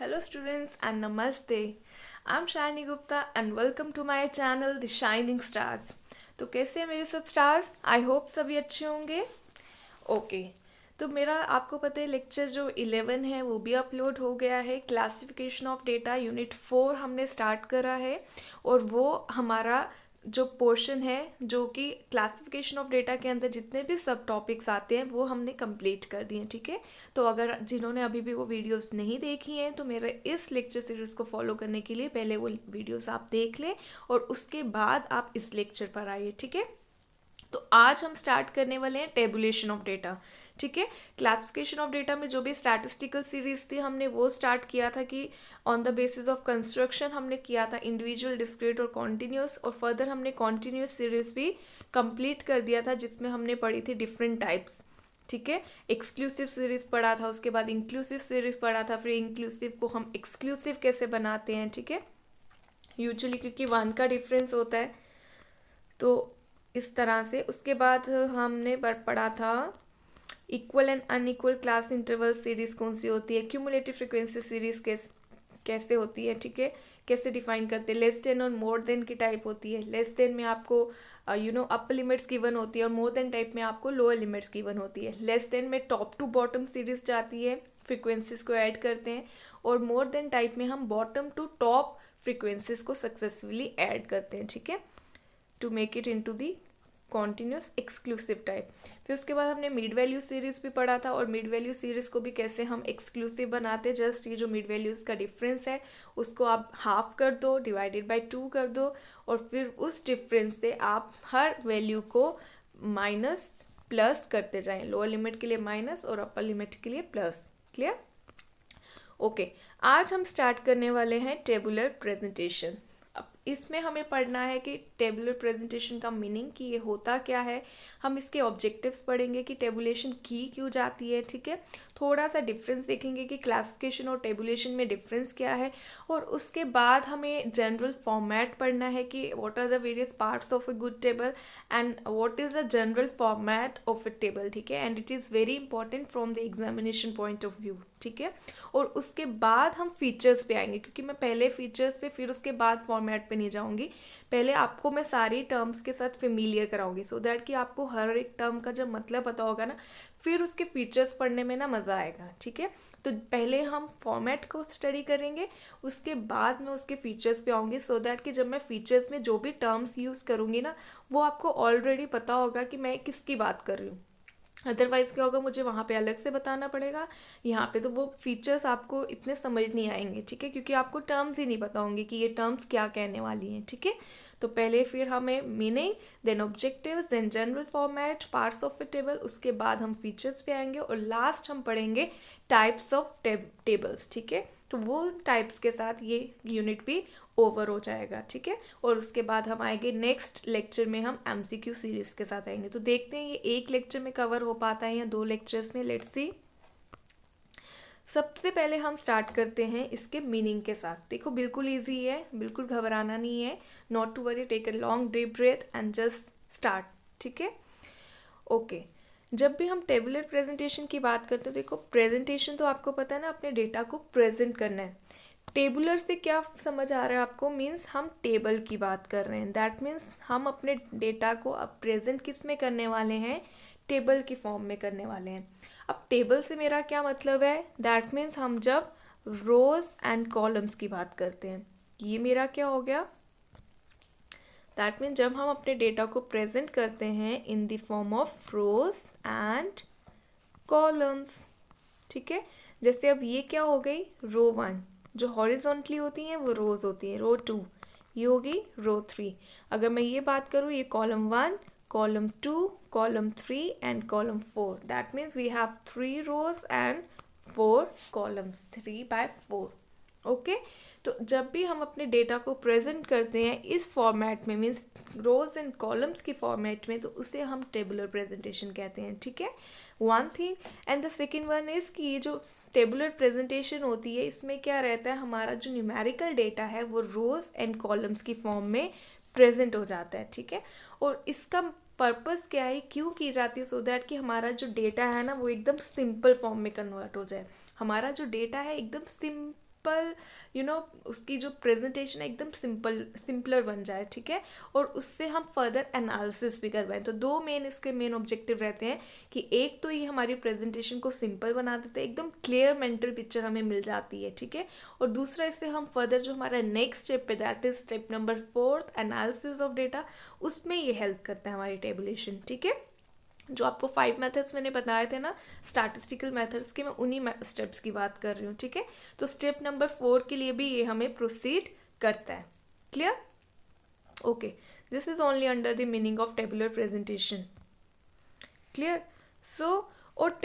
Hello students and namaste. I'm Shani Gupta and welcome to my channel The Shining Stars. तो कैसे हैं मेरे सब स्टार्स? आई होप सभी अच्छे होंगे. ओके. तो मेरा आपको पता है लेक्चर जो 11 है वो भी अपलोड हो गया है. क्लासिफिकेशन ऑफ डेटा यूनिट 4 हमने स्टार्ट करा है और वो हमारा जो पोर्शन है जो कि क्लासिफिकेशन ऑफ डेटा के अंदर जितने भी सब टॉपिक्स आते हैं वो हमने कंप्लीट कर दिए. ठीक है. तो अगर जिन्होंने अभी भी वो वीडियोस नहीं देखी हैं तो मेरे इस लेक्चर सीरीज़ को फॉलो करने के लिए पहले वो वीडियोस आप देख लें और उसके बाद आप इस लेक्चर पर आइए. ठीक है. तो आज हम स्टार्ट करने वाले हैं टेबुलेशन ऑफ डेटा. ठीक है. क्लासिफिकेशन ऑफ डेटा में जो भी स्टैटिस्टिकल सीरीज थी हमने वो स्टार्ट किया था कि on the basis of construction हमने किया था इंडिविजुअल, डिस्क्रीट और कॉन्टिन्यूस, और फर्दर हमने कॉन्टिन्यूस सीरीज भी कंप्लीट कर दिया था जिसमें हमने पढ़ी थी डिफरेंट टाइप्स. ठीक है. एक्सक्लूसिव सीरीज पढ़ा था, उसके बाद इंक्लूसिव सीरीज पढ़ा था, फिर इंक्लूसिव को हम एक्सक्लूसिव कैसे बनाते हैं. ठीक है. यूजुअली क्योंकि वन का डिफरेंस होता है तो इस तरह से. उसके बाद हमने पढ़ा था equal and unequal class interval series कौन सी होती है, क्यूमुलेटिव फ्रीक्वेंसी सीरीज कैसे होती है. ठीक है. कैसे डिफाइन करते हैं. लेस देन और मोर देन की टाइप होती है. लेस देन में आपको अपर लिमिट्स गिवन होती है और मोर देन टाइप में आपको लोअर लिमिट्स गिवन होती है. लेस देन में टॉप टू बॉटम सीरीज जाती है, फ्रीक्वेंसीज को ऐड करते हैं, और मोर देन टाइप में हम बॉटम टू टॉप फ्रीक्वेंसीज को सक्सेसफुली ऐड करते हैं. ठीक है. To make it into the continuous exclusive type. फिर उसके बाद हमने मिड वैल्यू सीरीज भी पढ़ा था और मिड वैल्यू सीरीज को भी कैसे हम एक्सक्लूसिव बनाते. जस्ट ये जो मिड वैल्यूज का डिफरेंस है उसको आप हाफ कर दो, डिवाइडेड बाय 2 कर दो, और फिर उस डिफरेंस से आप हर वैल्यू को माइनस प्लस करते जाएं. लोअर लिमिट के लिए माइनस और अपर लिमिट के लिए प्लस. क्लियर. ओके. आज हम स्टार्ट करने वाले हैं टेबुलर प्रेजेंटेशन. अब इसमें हमें पढ़ना है कि टेबुलर प्रेजेंटेशन का मीनिंग, कि ये होता क्या है. हम इसके ऑब्जेक्टिव्स पढ़ेंगे कि टेबुलेशन की क्यों जाती है. ठीक है. थोड़ा सा डिफरेंस देखेंगे कि क्लासिफिकेशन और टेबुलेशन में डिफरेंस क्या है, और उसके बाद हमें जनरल फॉर्मेट पढ़ना है कि what are the various parts of a good table and what is the general format of a table. ठीक है. And it is very important from the examination point of view. ठीक है. और उसके बाद हम फीचर्स पे आएंगे, क्योंकि मैं पहले फीचर्स पे फिर उसके बाद फॉर्मेट पे नहीं जाऊंगी. पहले आपको मैं सारी टर्म्स के साथ फेमिलियर कराऊंगी सो दैट कि आपको हर एक टर्म का जब मतलब पता होगा ना फिर उसके फीचर्स पढ़ने में ना मज़ा आएगा. ठीक है. तो पहले हम फॉर्मेट को स्टडी करेंगे, उसके बाद मैं उसके फीचर्स पे आऊँगी सो दैट कि जब मैं फीचर्स में जो भी टर्म्स यूज़ करूँगी ना वो आपको ऑलरेडी पता होगा कि मैं किसकी बात कर रही हूँ. अदरवाइज़ क्या होगा, मुझे वहाँ पे अलग से बताना पड़ेगा. यहाँ पे तो वो फीचर्स आपको इतने समझ नहीं आएंगे. ठीक है. क्योंकि आपको टर्म्स ही नहीं पता होंगे कि ये टर्म्स क्या कहने वाली हैं. ठीक है. तो पहले फिर हमें meaning, then objectives, then general format, parts of a table, उसके बाद हम फीचर्स पे आएंगे और लास्ट हम पढ़ेंगे टाइप्स ऑफ टेबल्स. ठीक है. तो वो टाइप्स के साथ ये यूनिट भी ओवर हो जाएगा. ठीक है. और उसके बाद हम आएंगे नेक्स्ट लेक्चर में हम एमसीक्यू सीरीज के साथ आएंगे. तो देखते हैं ये एक लेक्चर में कवर हो पाता है या 2 लेक्चर्स में. Let's see. सबसे पहले हम स्टार्ट करते हैं इसके मीनिंग के साथ. देखो बिल्कुल इजी है, बिल्कुल घबराना नहीं है. Not to worry, take a long deep breath and just start. ठीक है. ओके. जब भी हम टेबुलर प्रेजेंटेशन की बात करते हैं, देखो प्रेजेंटेशन तो आपको पता है ना, अपने डेटा को प्रेजेंट करना है. टेबुलर से क्या समझ आ रहा है आपको, मीन्स हम टेबल की बात कर रहे हैं. दैट मीन्स हम अपने डेटा को अब प्रेजेंट किस में करने वाले हैं, टेबल की फॉर्म में करने वाले हैं. अब टेबल से मेरा क्या मतलब है, दैट मीन्स हम जब रोज एंड कॉलम्स की बात करते हैं, ये मेरा क्या हो गया. दैट मीन्स जब हम अपने डेटा को प्रेजेंट करते हैं in the form of rose and columns. ठीक है. जैसे अब ये क्या हो गई, रो 1 जो हॉरिजॉन्टली होती हैं वो रोज होती हैं. रो 2 ये होगी रो 3. अगर मैं ये बात करूँ, ये column 1, column 2, column 3 and column 4. That means we have 3 rows and 4 columns, 3/4. Okay. तो जब भी हम अपने डेटा को प्रेजेंट करते हैं इस फॉर्मेट में, मीन्स रोज एंड कॉलम्स की फॉर्मेट में, तो उसे हम टेबुलर प्रेजेंटेशन कहते हैं. ठीक है. One thing. And the second one is कि ये जो टेबुलर प्रेजेंटेशन होती है इसमें क्या रहता है, हमारा जो न्यूमेरिकल डेटा है वो रोज एंड कॉलम्स की फॉर्म में प्रेजेंट हो जाता है. ठीक है. और इसका पर्पस क्या है, क्यों की जाती है, सो दैट कि हमारा जो डेटा है ना वो एकदम सिंपल फॉर्म में कन्वर्ट हो जाए. हमारा जो डेटा है एकदम उसकी जो प्रेजेंटेशन है एकदम सिंपलर बन जाए, ठीक है, और उससे हम फर्दर एनालिसिस भी करवाएं। तो दो इसके मेन ऑब्जेक्टिव रहते हैं कि एक तो ये हमारी प्रेजेंटेशन को सिंपल बना देते हैं, एकदम क्लियर मेंटल पिक्चर हमें मिल जाती है, ठीक है, और दूसरा इससे हम फर्दर जो हमारा नेक्स्ट स्टेप है that is step number 4 analysis of data, उसमें ये हेल्प करता है हमारी टेबुलेशन, ठीक है। जो आपको 5 मेथड्स मैंने बताए थे ना स्टैटिस्टिकल मेथड्स के, मैं उन्हीं स्टेप्स की बात कर रही हूँ, ठीक है। तो स्टेप नंबर 4 के लिए भी ये हमें प्रोसीड करता है। Clear? Okay, this is only under the meaning of tabular presentation. Clear? So और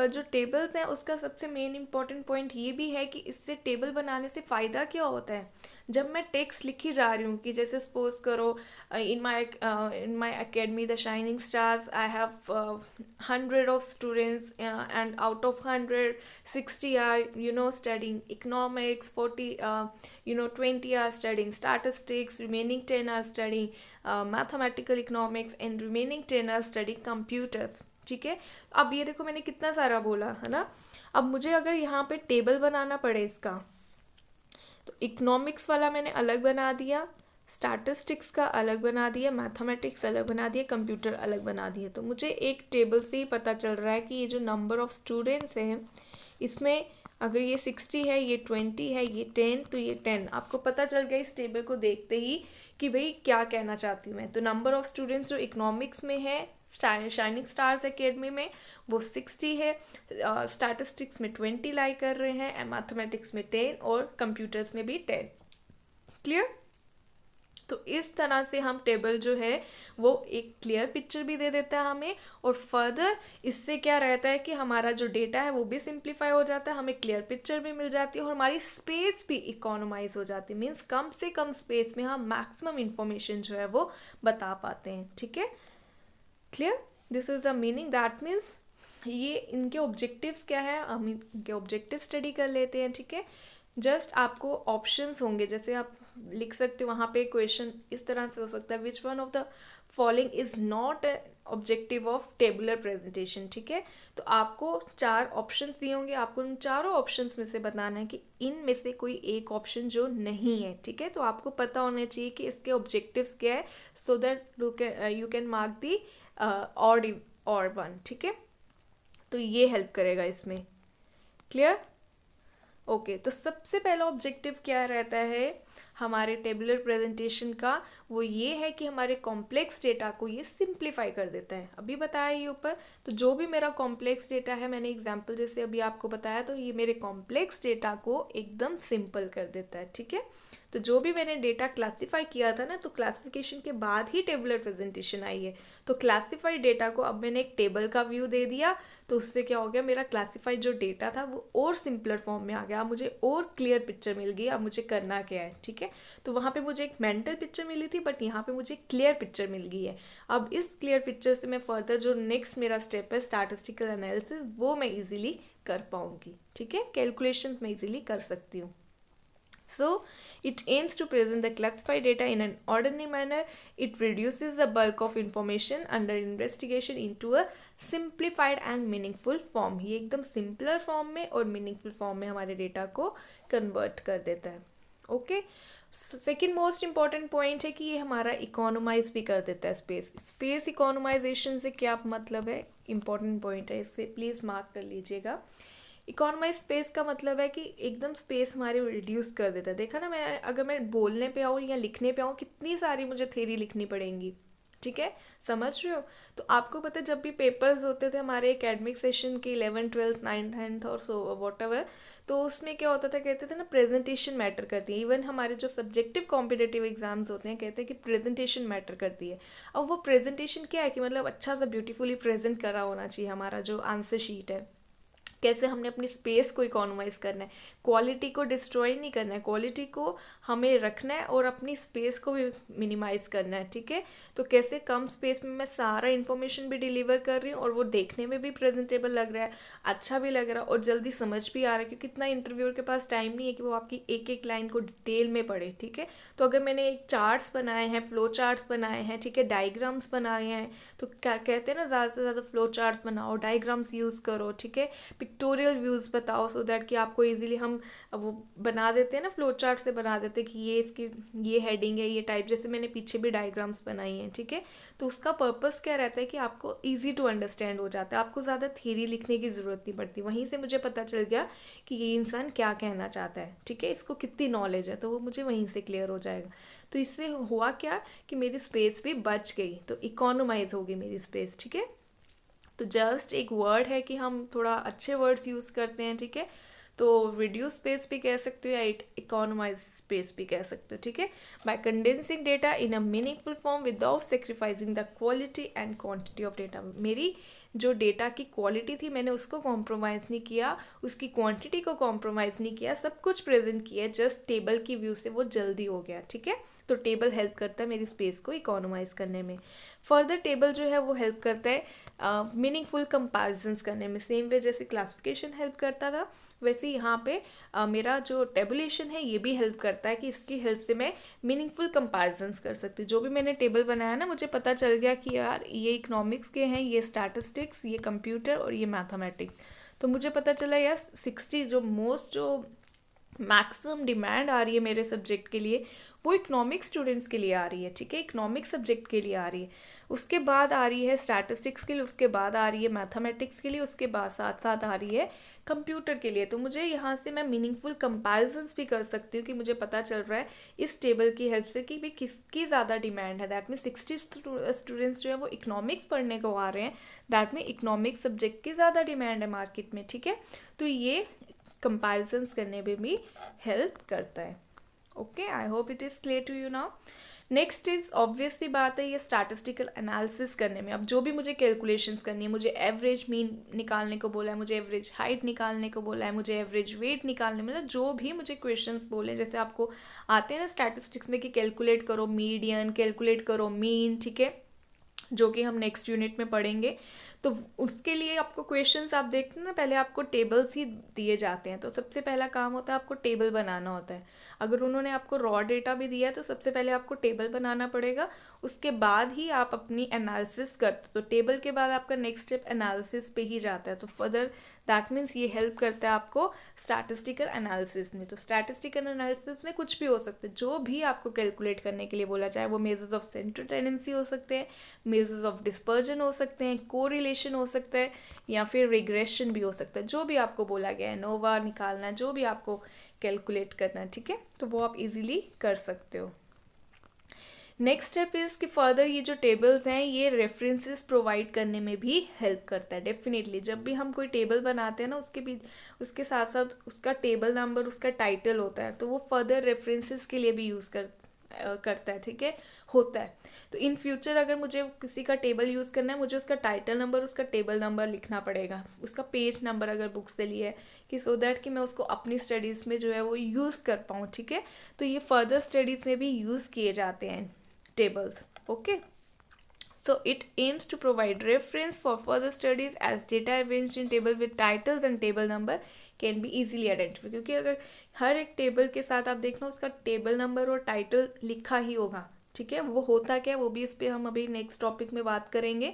जो टेबल्स हैं उसका सबसे मेन इंपॉर्टेंट पॉइंट ये भी है कि इससे टेबल बनाने से फ़ायदा क्या होता है। जब मैं टेक्स्ट लिखी जा रही हूँ कि जैसे सपोज करो in my academy the shining stars I have 100 of students and out of 100 60 are studying economics, 20 are studying statistics, remaining 10 are studying mathematical economics and remaining 10 are studying computers, ठीक है। अब ये देखो मैंने कितना सारा बोला है ना। अब मुझे अगर यहाँ पे टेबल बनाना पड़े इसका, तो इकोनॉमिक्स वाला मैंने अलग बना दिया, स्टैटिस्टिक्स का अलग बना दिया, मैथमेटिक्स अलग बना दिया, कंप्यूटर अलग बना दिया। तो मुझे एक टेबल से ही पता चल रहा है कि ये जो नंबर ऑफ स्टूडेंट्स हैं इसमें अगर ये 60 है, ये 20 है, ये 10, तो ये 10। आपको पता चल गया इस टेबल को देखते ही कि भाई क्या कहना चाहती हूँ मैं। तो नंबर ऑफ स्टूडेंट्स जो इकोनॉमिक्स में है शाइनिंग स्टार्स एकेडमी में वो 60 है, स्टैटिस्टिक्स में 20 लाई कर रहे हैं, एंड मैथमेटिक्स में 10 और कंप्यूटर्स में भी 10। क्लियर? तो इस तरह से हम टेबल जो है वो एक क्लियर पिक्चर भी दे देता है हमें, और फर्दर इससे क्या रहता है कि हमारा जो डेटा है वो भी सिंप्लीफाई हो जाता है, हमें क्लियर पिक्चर भी मिल जाती है और हमारी स्पेस भी इकोनोमाइज हो जाती है। मीन्स कम से कम स्पेस में हम मैक्सिमम इंफॉर्मेशन जो है वो बता पाते हैं, ठीक है। Clear? This is the meaning, that means ये इनके ऑब्जेक्टिव्स क्या है, हम इनके ऑब्जेक्टिव स्टडी कर लेते हैं, ठीक है। जस्ट आपको ऑप्शंस होंगे, जैसे आप लिख सकते हो वहाँ पे क्वेश्चन इस तरह से हो सकता है, which one of the following is not objective of tabular presentation, ठीक है। तो आपको 4 ऑप्शंस दिए होंगे, आपको उन चारों ऑप्शंस में से बताना है कि इनमें से कोई एक ऑप्शन जो नहीं है, ठीक है। तो आपको पता होना चाहिए कि इसके ऑब्जेक्टिव्स क्या है, so that you can mark the और वन, ठीक है। तो ये हेल्प करेगा इसमें। क्लियर? ओके, तो सबसे पहला ऑब्जेक्टिव क्या रहता है हमारे टेबुलर प्रेजेंटेशन का, वो ये है कि हमारे कॉम्प्लेक्स डेटा को ये सिंप्लीफाई कर देता है। अभी बताया ये ऊपर, तो जो भी मेरा कॉम्प्लेक्स डेटा है, मैंने एग्जांपल जैसे अभी आपको बताया, तो ये मेरे कॉम्प्लेक्स डेटा को एकदम सिंपल कर देता है, ठीक है। तो जो भी मैंने डेटा क्लासीफाई किया था ना, तो क्लासिफिकेशन के बाद ही टेबुलर प्रेजेंटेशन आई है। तो क्लासीफाइड डेटा को अब मैंने एक टेबल का व्यू दे दिया, तो उससे क्या हो गया, मेरा क्लासीफाइड जो डेटा था वो और सिंपलर फॉर्म में आ गया, अब मुझे और क्लियर पिक्चर मिल गई। अब मुझे करना क्या है, ठीक है। तो वहाँ पे मुझे एक मेंटल पिक्चर मिली थी, बट यहाँ पे मुझे क्लियर पिक्चर मिल गई है। अब इस क्लियर पिक्चर से मैं फर्दर जो नेक्स्ट मेरा स्टेप है स्टैटिस्टिकल एनालिसिस, वो मैं इजीली कर पाऊंगी, ठीक है। कैलकुलेशंस मैं इजीली कर सकती हूँ। So, it aims to present the classified data in an orderly manner. It reduces the bulk of information under investigation into a simplified and meaningful form. ये एकदम सिंपलर फॉर्म में और मीनिंगफुल फॉर्म में हमारे data को convert कर देता है। Okay, second most important point है कि ये हमारा इकोनोमाइज भी कर देता है स्पेस इकोनोमाइजेशन से क्या मतलब है, इंपॉर्टेंट पॉइंट है, इससे प्लीज़ मार्क कर लीजिएगा। इकोनॉमाइज स्पेस का मतलब है कि एकदम स्पेस हमारे रिड्यूस कर देता है। देखा ना, मैं अगर मैं बोलने पे आऊँ या लिखने पे आऊँ, कितनी सारी मुझे थ्योरी लिखनी पड़ेंगी, ठीक है, समझ रहे हो। तो आपको पता है जब भी पेपर्स होते थे हमारे एकेडमिक सेशन के 11th 12th 9th 10th और सो वॉट एवर, तो उसमें क्या होता था, कहते थे ना प्रेजेंटेशन मैटर करती है। इवन हमारे जो सब्जेक्टिव कॉम्पिटेटिव एग्जाम्स होते हैं कहते हैं कि प्रेजेंटेशन मैटर करती है। अब वो प्रेजेंटेशन क्या है कि मतलब अच्छा सा ब्यूटीफुली प्रेजेंट करा होना चाहिए हमारा जो आंसर शीट है। कैसे हमने अपनी स्पेस को इकोनोमाइज करना है, क्वालिटी को डिस्ट्रॉय नहीं करना है, क्वालिटी को हमें रखना है और अपनी स्पेस को भी मिनिमाइज करना है, ठीक है। तो कैसे कम स्पेस में मैं सारा इन्फॉर्मेशन भी डिलीवर कर रही हूँ और वो देखने में भी प्रेजेंटेबल लग रहा है, अच्छा भी लग रहा है और जल्दी समझ भी आ रहा है, क्योंकि इतना इंटरव्यूअर के पास टाइम नहीं है कि वो आपकी एक एक लाइन को डिटेल में पढ़े, ठीक है। तो अगर मैंने एक चार्ट्स बनाए हैं, फ्लो चार्ट्स बनाए हैं, ठीक है, डायग्राम्स बनाए हैं, तो क्या कहते हैं ना, ज़्यादा से ज़्यादा फ्लो चार्ट्स बनाओ, डायग्राम्स यूज़ करो, ठीक है, पिक्टोरियल व्यूज़ बताओ, सो दैट कि आपको इजीली हम वो बना देते हैं ना, फ्लो चार्ट से बना देते हैं कि ये इसकी ये हेडिंग है, ये टाइप, जैसे मैंने पीछे भी डायग्राम्स बनाई हैं, ठीक है। तो उसका पर्पस क्या रहता है कि आपको ईजी टू अंडरस्टैंड हो जाता है, आपको ज़्यादा थ्योरी लिखने की ज़रूरत नहीं पड़ती। वहीं से मुझे पता चल गया कि ये इंसान क्या कहना चाहता है, ठीक है, इसको कितनी नॉलेज है, तो वो मुझे वहीं से क्लियर हो जाएगा। तो इससे हुआ क्या कि मेरी स्पेस भी बच गई, तो इकोनोमाइज हो गई मेरी स्पेस, ठीक है। तो जस्ट एक वर्ड है कि हम थोड़ा अच्छे वर्ड्स यूज़ करते हैं, ठीक है। तो रिड्यूस स्पेस भी कह सकते हो या इकोनोमाइज स्पेस भी कह सकते हो, ठीक है। By condensing data in a meaningful form without sacrificing the quality and quantity of data. मेरी जो डेटा की क्वालिटी थी मैंने उसको कॉम्प्रोमाइज़ नहीं किया, उसकी क्वांटिटी को कॉम्प्रोमाइज़ नहीं किया, सब कुछ प्रेजेंट किया, जस्ट टेबल की व्यू से वो जल्दी हो गया, ठीक है। तो टेबल हेल्प करता है मेरी स्पेस को इकोनोमाइज़ करने में। फर्दर टेबल जो है वो हेल्प करता है मीनिंगफुल कंपैरिजंस करने में। सेम वे जैसे क्लासिफिकेशन हेल्प करता था, वैसे यहाँ पे मेरा जो टेबुलेशन है ये भी हेल्प करता है कि इसकी हेल्प से मैं मीनिंगफुल कंपैरिजंस कर सकती हूँ। जो भी मैंने टेबल बनाया ना, मुझे पता चल गया कि यार ये इकोनॉमिक्स के हैं, ये स्टैटिस्टिक्स, ये कंप्यूटर और ये मैथमेटिक्स। तो मुझे पता चला यार 60 जो मैक्सिमम डिमांड आ रही है मेरे सब्जेक्ट के लिए वो इकोनॉमिक्स स्टूडेंट्स के लिए आ रही है, ठीक है, इकोनॉमिक्स सब्जेक्ट के लिए आ रही है। उसके बाद आ रही है स्टैटिस्टिक्स के लिए, उसके बाद आ रही है मैथमेटिक्स के लिए, उसके बाद साथ साथ आ रही है कंप्यूटर के लिए। तो मुझे यहाँ से मैं मीनिंगफुल कंपैरिजंस भी कर सकती हूँ कि मुझे पता चल रहा है इस टेबल की हेल्प से कि भाई किसकी ज़्यादा डिमांड है। दैट मीन 60 स्टूडेंट्स जो है वो इकोनॉमिक्स पढ़ने को आ रहे हैं, दैट मीन इकोनॉमिक्स सब्जेक्ट की ज़्यादा डिमांड है मार्केट में, ठीक है। तो ये कंपैरिजंस करने में भी हेल्प करता है। Okay, I hope it is clear to you now. Next is obviously बात है ये स्टैटिस्टिकल एनालिसिस करने में। अब जो भी मुझे कैलकुलेशंस करनी है, मुझे एवरेज मीन निकालने को बोला है, मुझे एवरेज हाइट निकालने को बोला है, मुझे एवरेज वेट निकालने, मतलब जो भी मुझे क्वेश्चंस बोले, जैसे आपको आते हैं ना स्टैटिस्टिक्स में कि कैलकुलेट करो मीडियन, कैलकुलेट करो मीन, ठीक है, जो कि हम नेक्स्ट यूनिट में पढ़ेंगे। तो उसके लिए आपको क्वेश्चंस आप देखते हैं ना, पहले आपको टेबल्स ही दिए जाते हैं। तो सबसे पहला काम होता है आपको टेबल बनाना होता है। अगर उन्होंने आपको रॉ डेटा भी दिया है तो सबसे पहले आपको टेबल बनाना पड़ेगा, उसके बाद ही आप अपनी एनालिसिस करते। तो टेबल के बाद आपका नेक्स्ट स्टेप एनालिसिस पे ही जाता है। तो फर्दर दैट मीन्स ये हेल्प करता है आपको स्टैटिस्टिकल एनालिसिस में। तो स्टैटिस्टिकल एनालिसिस में कुछ भी हो सकता है, जो भी आपको कैलकुलेट करने के लिए बोला जाए, वो मेजर्स ऑफ सेंट्रल टेंडेंसी हो सकते हैं, मेजर्स ऑफ डिस्पर्जन हो सकते हैं, कोरिलेशन हो सकता है, या फिर रिग्रेशन भी हो सकता है। जो भी आपको बोला गया है, नोवा निकालना है, जो भी आपको कैलकुलेट करना है, ठीक है, तो वो आप इजीली कर सकते हो। नेक्स्ट स्टेप इज़ कि फर्दर ये जो टेबल्स हैं ये रेफरेंसेस प्रोवाइड करने में भी हेल्प करता है। डेफिनेटली जब भी हम कोई टेबल बनाते हैं ना, उसके साथ साथ उसका टेबल नंबर, उसका टाइटल होता है, तो वो फर्दर रेफरेंसेस के लिए भी यूज़ करता है, ठीक है, होता है। तो इन फ्यूचर अगर मुझे किसी का टेबल यूज़ करना है, मुझे उसका टाइटल नंबर, उसका टेबल नंबर लिखना पड़ेगा, उसका पेज नंबर अगर बुक से लिए है, कि सो दैट कि मैं उसको अपनी स्टडीज़ में जो है वो यूज़ कर पाऊँ, ठीक है। तो ये फर्दर स्टडीज़ में भी यूज़ किए जाते हैं tables. Okay, so it aims to provide reference for further studies as data arranged in table with titles and table number can be easily identified। क्योंकि अगर हर एक टेबल के साथ आप देखना उसका टेबल नंबर और टाइटल लिखा ही होगा, ठीक है। वो होता क्या है वो भी इस पर हम अभी नेक्स्ट टॉपिक में बात करेंगे।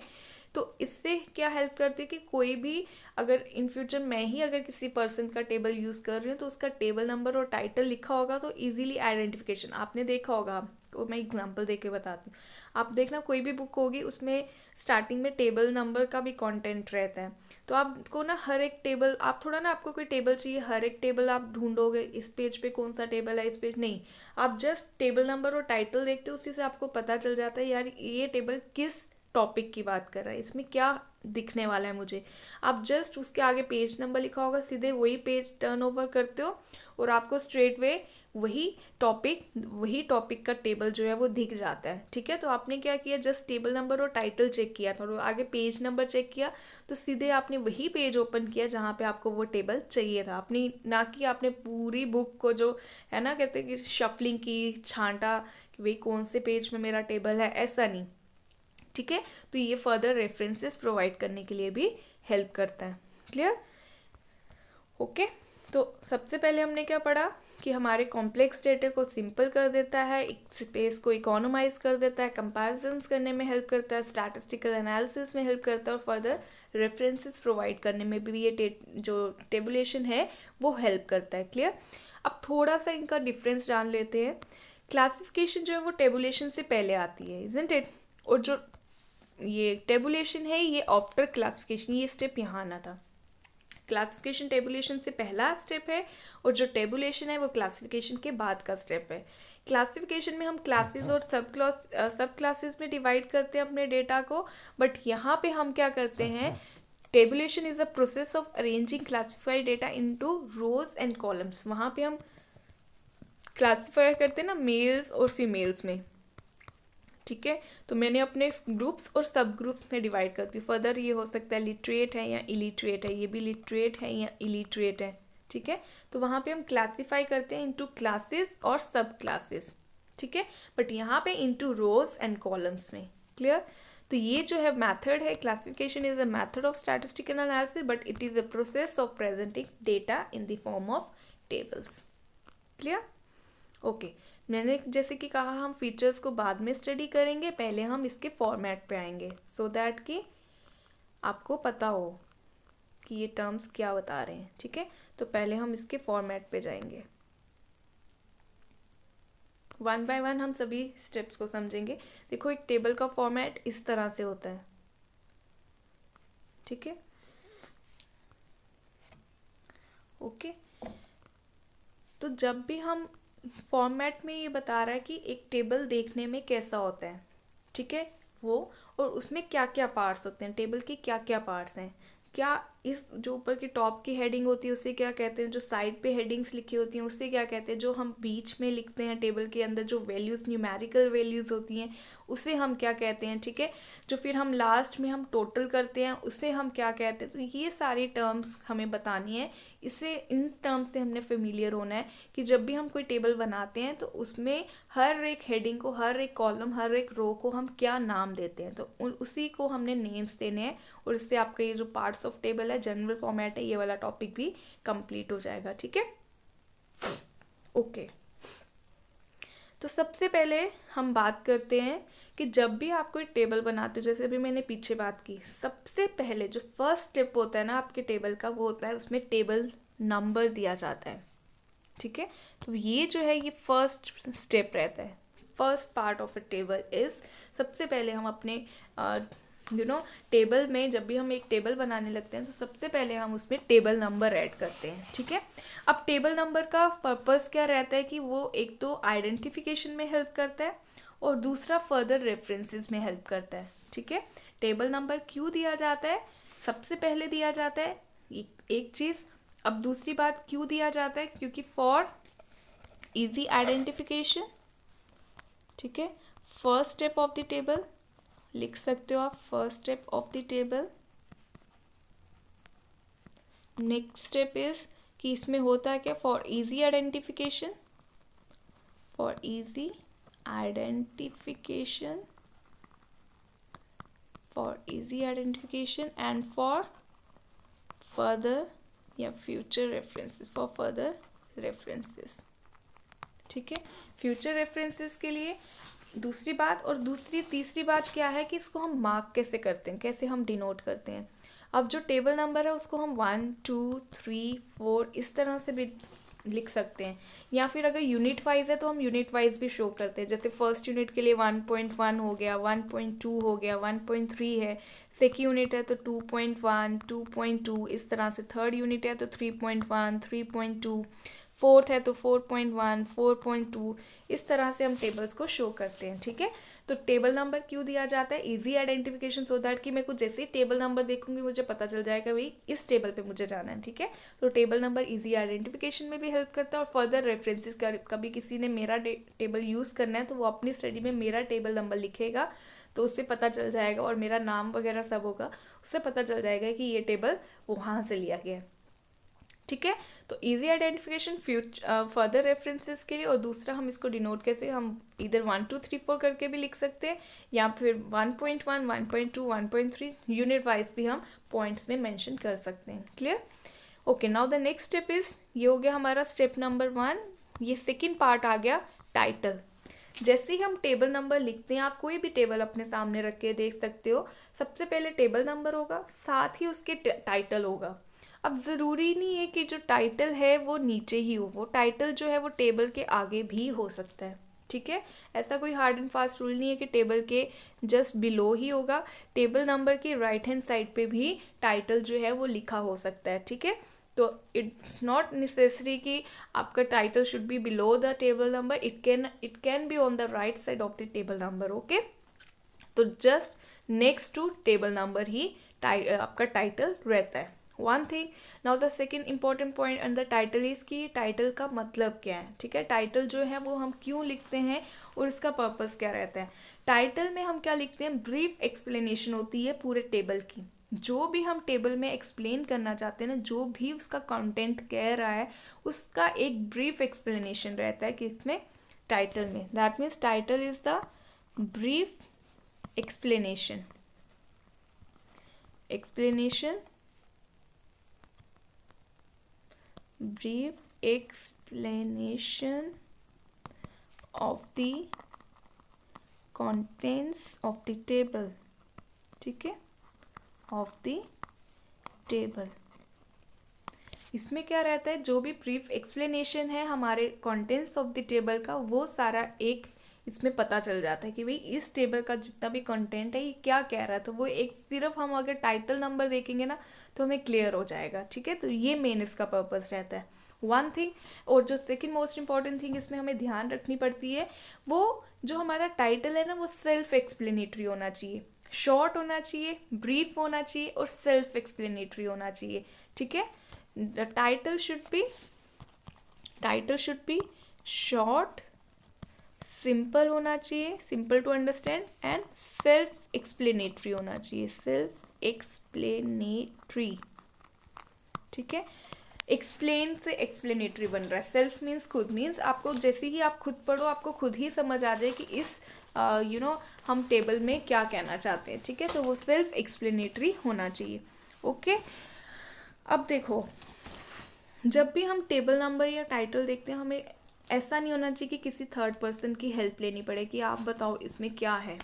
तो इससे क्या हेल्प करती है कि कोई भी अगर इन फ्यूचर मैं ही अगर किसी पर्सन का टेबल यूज़ कर रही हूँ तो उसका टेबल नंबर और टाइटल लिखा होगा तो इजीली आइडेंटिफिकेशन। आपने देखा होगा, तो मैं एग्जांपल देके बताती हूँ। आप देखना कोई भी बुक होगी उसमें स्टार्टिंग में टेबल नंबर का भी कंटेंट रहता है। तो आपको ना हर एक टेबल, आप थोड़ा ना आपको कोई टेबल चाहिए, हर एक टेबल आप ढूंढोगे इस पेज पे कौन सा टेबल है, इस पेज नहीं, आप जस्ट टेबल नंबर और टाइटल देखते हो, उसी से आपको पता चल जाता है यार ये टेबल किस टॉपिक की बात कर रहा है, इसमें क्या दिखने वाला है मुझे। आप जस्ट उसके आगे पेज नंबर लिखा होगा, सीधे वही पेज टर्न ओवर करते हो और आपको स्ट्रेट वे वही टॉपिक का टेबल जो है वो दिख जाता है, ठीक है। तो आपने क्या किया, जस्ट टेबल नंबर और टाइटल चेक किया था और आगे पेज नंबर चेक किया, तो सीधे आपने वही पेज ओपन किया जहाँ पे आपको वो टेबल चाहिए था। अपनी ना कि आपने पूरी बुक को जो है ना कहते हैं कि शफलिंग की, छांटा कि भाई कौन से पेज में मेरा टेबल है, ऐसा नहीं, ठीक है। तो ये फर्दर रेफरेंसेस प्रोवाइड करने के लिए भी हेल्प करता है। क्लियर? ओके, तो सबसे पहले हमने क्या पढ़ा कि हमारे कॉम्प्लेक्स डेटा को सिंपल कर देता है, स्पेस को इकोनोमाइज कर देता है, कंपैरिजंस करने में हेल्प करता है, स्टैटिस्टिकल एनालिसिस में हेल्प करता है और फर्दर रेफरेंसेस प्रोवाइड करने में भी ये जो टेबुलेशन है वो हेल्प करता है। क्लियर। अब थोड़ा सा इनका डिफरेंस जान लेते हैं। क्लासिफिकेशन जो है वो टेबुलेशन से पहले आती है, इजंट इट, और जो ये टेबुलेशन है ये आफ्टर क्लासिफिकेशन, ये स्टेप यहाँ आना था। क्लासिफिकेशन टेबुलेशन से पहला स्टेप है और जो टेबुलेशन है वो क्लासिफिकेशन के बाद का स्टेप है। क्लासिफिकेशन में हम क्लासेस और सब क्लासेस में डिवाइड करते हैं अपने डेटा को, बट यहाँ पे हम क्या करते हैं, tabulation is a process of arranging classified data into rose and columns. वहाँ पे हम क्लासिफाई करते हैं ना मेल्स और फीमेल्स में, ठीक है। तो मैंने अपने ग्रुप्स और सब ग्रुप्स में डिवाइड करती हूँ। फर्दर ये हो सकता है लिटरेट है या इलिटरेट है, ये भी लिटरेट है या इलिटरेट है, ठीक है। तो वहाँ पे हम क्लासिफाई करते हैं इनटू क्लासेस और सब क्लासेस, ठीक है, बट यहाँ पे इनटू रोज एंड कॉलम्स में। क्लियर। तो ये जो है मेथड है, classification is a method of statistical analysis but it is a process of presenting data in the form of tables. Clear. Okay, मैंने जैसे कि कहा हम फीचर्स को बाद में स्टडी करेंगे, पहले हम इसके फॉर्मेट पे आएंगे सो दैट कि आपको पता हो कि ये टर्म्स क्या बता रहे हैं, ठीक है। तो पहले हम इसके फॉर्मेट पे जाएंगे, वन बाय वन हम सभी स्टेप्स को समझेंगे। देखो एक टेबल का फॉर्मेट इस तरह से होता है, ठीक है। ओके, तो जब भी हम फॉर्मेट में ये बता रहा है कि एक टेबल देखने में कैसा होता है, ठीक है, वो और उसमें क्या क्या पार्ट्स होते हैं, टेबल के क्या क्या पार्ट्स हैं, क्या इस जो ऊपर की टॉप की हेडिंग होती है उसे क्या कहते हैं, जो साइड पे हेडिंग्स लिखी होती हैं उससे क्या कहते हैं, जो हम बीच में लिखते हैं टेबल के अंदर जो वैल्यूज़ न्यूमेरिकल वैल्यूज़ होती हैं उसे हम क्या कहते हैं, ठीक है। जो फिर हम लास्ट में हम टोटल करते हैं उसे हम क्या कहते हैं। तो ये सारी टर्म्स हमें बतानी है, इससे इन टर्म्स से हमने फेमिलियर होना है कि जब भी हम कोई टेबल बनाते हैं तो उसमें हर एक हेडिंग को, हर एक कॉलम, हर एक रो को हम क्या नाम देते हैं, तो उसी को हमने नेम्स देने हैं। और इससे आपका ये जो पार्ट्स ऑफ टेबल है, जनरल फॉर्मेट है, ये वाला टॉपिक भी कंप्लीट हो जाएगा, ठीक है। ओके, तो सबसे पहले हम बात करते हैं कि जब भी आप कोई टेबल बनाते हो, जैसे अभी मैंने पीछे बात की, सबसे पहले जो फर्स्ट स्टेप होता है ना आपके टेबल का, वो होता है उसमें टेबल नंबर दिया जाता है, ठीक है। तो ये जो है ये फर्स्ट स्टेप रहता है, first part of a table is, सबसे पहले हम अपने टेबल में जब भी हम एक टेबल बनाने लगते हैं तो सबसे पहले हम उसमें टेबल नंबर ऐड करते हैं, ठीक है। अब टेबल नंबर का पर्पस क्या रहता है कि वो एक तो आइडेंटिफिकेशन में हेल्प करता है और दूसरा फर्दर रेफरेंसेस में हेल्प करता है, ठीक है। टेबल नंबर क्यों दिया जाता है, सबसे पहले दिया जाता है एक चीज़। अब दूसरी बात क्यों दिया जाता है, क्योंकि फॉर इजी आइडेंटिफिकेशन, ठीक है। First step of the table लिख सकते हो आप, first step of the table. Next step is कि इसमें होता है क्या, for easy identification, for easy identification, for easy identification and for further या future references, for further references, ठीक है। फ्यूचर रेफरेंसेस के लिए दूसरी बात, और दूसरी तीसरी बात क्या है कि इसको हम मार्क कैसे करते हैं, कैसे हम डिनोट करते हैं। अब जो टेबल नंबर है उसको हम 1 2 3 4 इस तरह से भी लिख सकते हैं, या फिर अगर यूनिट वाइज है तो हम यूनिट वाइज भी शो करते हैं। जैसे फर्स्ट यूनिट के लिए 1.1 हो गया, 1.2 हो गया, 1.3 है, सेकेंड यूनिट है तो 2.1 2.2 इस तरह से, थर्ड यूनिट है तो 3.1 3.2, फोर्थ है तो 4.1 4.2, इस तरह से हम टेबल्स को शो करते हैं, ठीक है। तो टेबल नंबर क्यों दिया जाता है, इजी आइडेंटिफिकेशन, सो दैट कि मैं कुछ जैसे ही टेबल नंबर देखूंगी मुझे पता चल जाएगा भाई इस टेबल पे मुझे जाना है, ठीक है। तो टेबल नंबर इजी आइडेंटिफिकेशन में भी हेल्प करता है और फर्दर रेफरेंसेस, कभी किसी ने मेरा टेबल यूज़ करना है तो वो अपनी स्टडी में मेरा टेबल नंबर लिखेगा तो उससे पता चल जाएगा, और मेरा नाम वगैरह सब होगा, उससे पता चल जाएगा कि ये टेबल वहाँ से लिया गया है, ठीक है। तो इजी आइडेंटिफिकेशन फर्दर रेफरेंसेस के लिए, और दूसरा हम इसको डिनोट कैसे, हम इधर 1 2 3 4 करके भी लिख सकते हैं, या फिर 1.1 1.2 1.3 यूनिट वाइज भी हम पॉइंट्स में मेंशन कर सकते हैं। Clear. Okay, now the next step is, ये हो गया हमारा स्टेप नंबर 1। ये सेकेंड पार्ट आ गया टाइटल। जैसे ही हम टेबल नंबर लिखते हैं, आप कोई भी टेबल अपने सामने रख के देख सकते हो, सबसे पहले टेबल नंबर होगा, साथ ही उसके टाइटल होगा। अब ज़रूरी नहीं है कि जो टाइटल है वो नीचे ही हो, वो टाइटल जो है वो टेबल के आगे भी हो सकता है, ठीक है। ऐसा कोई हार्ड एंड फास्ट रूल नहीं है कि टेबल के जस्ट बिलो ही होगा, टेबल नंबर की राइट हैंड साइड पे भी टाइटल जो है वो लिखा हो सकता है, ठीक है। तो इट्स नॉट नेसेसरी कि आपका title should be below the table number, it can be on the right side of the table number, okay. तो just next to table number ही आपका टाइटल रहता है। One thing, now the second important point and the title is कि title का मतलब क्या है, ठीक है। टाइटल जो है वो हम क्यों लिखते हैं और इसका पर्पस क्या रहता है। टाइटल में हम क्या लिखते हैं, ब्रीफ एक्सप्लेनेशन होती है पूरे टेबल की। जो भी हम टेबल में एक्सप्लेन करना चाहते हैं ना, जो भी उसका कंटेंट कह रहा है, उसका एक ब्रीफ एक्सप्लेनेशन रहता है कि इसमें टाइटल में। That means title is the brief explanation brief explanation of the contents of the table, ठीक है, of the table। इसमें क्या रहता है, जो भी ब्रीफ एक्सप्लेनेशन है हमारे कंटेंट्स ऑफ द टेबल का, वो सारा एक इसमें पता चल जाता है कि भाई इस टेबल का जितना भी कंटेंट है ये क्या कह रहा है। तो वो एक सिर्फ हम अगर टाइटल नंबर देखेंगे ना तो हमें क्लियर हो जाएगा, ठीक है। तो ये मेन इसका पर्पस रहता है, वन थिंग। और जो सेकंड मोस्ट इंपॉर्टेंट थिंग इसमें हमें ध्यान रखनी पड़ती है, वो जो हमारा टाइटल है ना वो सेल्फ एक्सप्लेनेटरी होना चाहिए, शॉर्ट होना चाहिए, ब्रीफ होना चाहिए और सेल्फ एक्सप्लेनेटरी होना चाहिए, ठीक है। The title should be short, simple होना चाहिए, simple to understand, and self explanatory होना चाहिए, सेल्फ एक्सप्लेनेटरी, ठीक है। एक्सप्लेन से एक्सप्लेनेटरी बन रहा है, सेल्फ मीन्स खुद, मीन्स आपको जैसे ही आप खुद पढ़ो आपको खुद ही समझ आ जाए कि इस हम टेबल में क्या कहना चाहते हैं, ठीक है। तो वो सेल्फ एक्सप्लेनेटरी होना चाहिए, ओके। अब देखो, जब भी हम टेबल नंबर या टाइटल देखते हैं, हमें ऐसा नहीं होना चाहिए कि किसी थर्ड पर्सन की हेल्प लेनी पड़े कि आप बताओ इसमें क्या है,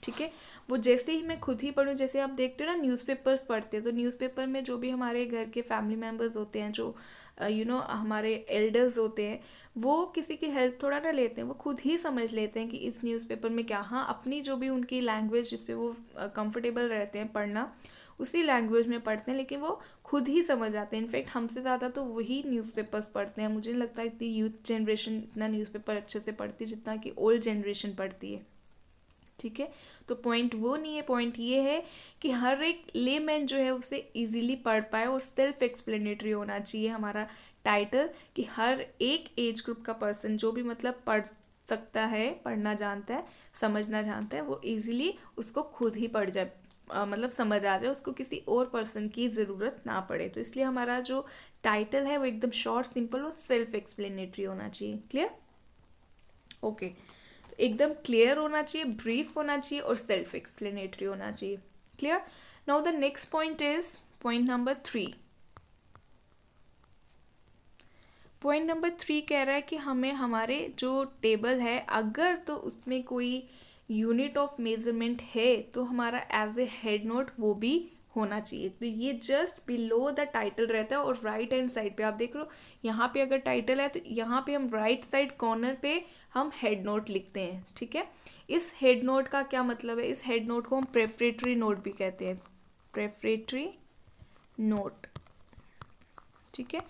ठीक है। वो जैसे ही मैं खुद ही पढ़ूँ, जैसे आप देखते हो ना न्यूज़पेपर्स पढ़ते हैं, तो न्यूज़पेपर में जो भी हमारे घर के फैमिली मेम्बर्स होते हैं, जो हमारे एल्डर्स होते हैं, वो किसी की हेल्प थोड़ा ना लेते हैं, वो खुद ही समझ लेते हैं कि इस न्यूज़पेपर में क्या। हाँ, अपनी जो भी उनकी लैंग्वेज जिस पे वो कंफर्टेबल रहते हैं पढ़ना, उसी लैंग्वेज में पढ़ते हैं, लेकिन वो खुद ही समझ आते हैं। इनफैक्ट हमसे ज़्यादा तो वही न्यूज़पेपर्स पढ़ते हैं। मुझे नहीं लगता इतनी यूथ जनरेशन इतना न्यूज़पेपर अच्छे से पढ़ती जितना कि ओल्ड जनरेशन पढ़ती है, ठीक है। तो पॉइंट वो नहीं है, पॉइंट ये है कि हर एक लेमैन जो है उसे इजीली पढ़ पाए, और सेल्फ एक्सप्लेनेटरी होना चाहिए हमारा टाइटल, कि हर एक एज ग्रुप का पर्सन जो भी मतलब पढ़ सकता है, पढ़ना जानता है, समझना जानता है, वो इजीली उसको खुद ही पढ़ जाए, मतलब समझ आ जाए, उसको किसी और पर्सन की ज़रूरत ना पड़े। तो इसलिए हमारा जो टाइटल है वो एकदम शॉर्ट, सिंपल और सेल्फ एक्सप्लेनेटरी होना चाहिए। क्लियर? ओके, तो एकदम क्लियर होना चाहिए, ब्रीफ होना चाहिए और सेल्फ एक्सप्लेनेटरी होना चाहिए। Clear? Now the next point is point number 3। Point number 3 कह रहा है कि हमें हमारे जो टेबल है, अगर तो उसमें कोई यूनिट ऑफ मेजरमेंट है तो हमारा एज ए हेड नोट वो भी होना चाहिए। तो ये जस्ट बिलो द टाइटल रहता है, और राइट हैंड साइड पे आप देख लो, यहाँ पे अगर टाइटल है तो यहाँ पे हम राइट साइड कॉर्नर पे हम हेड नोट लिखते हैं, ठीक है। इस हेड नोट का क्या मतलब है, इस हेड नोट को हम प्रेफरेटरी नोट भी कहते हैं, प्रेफरेटरी नोट, ठीक है।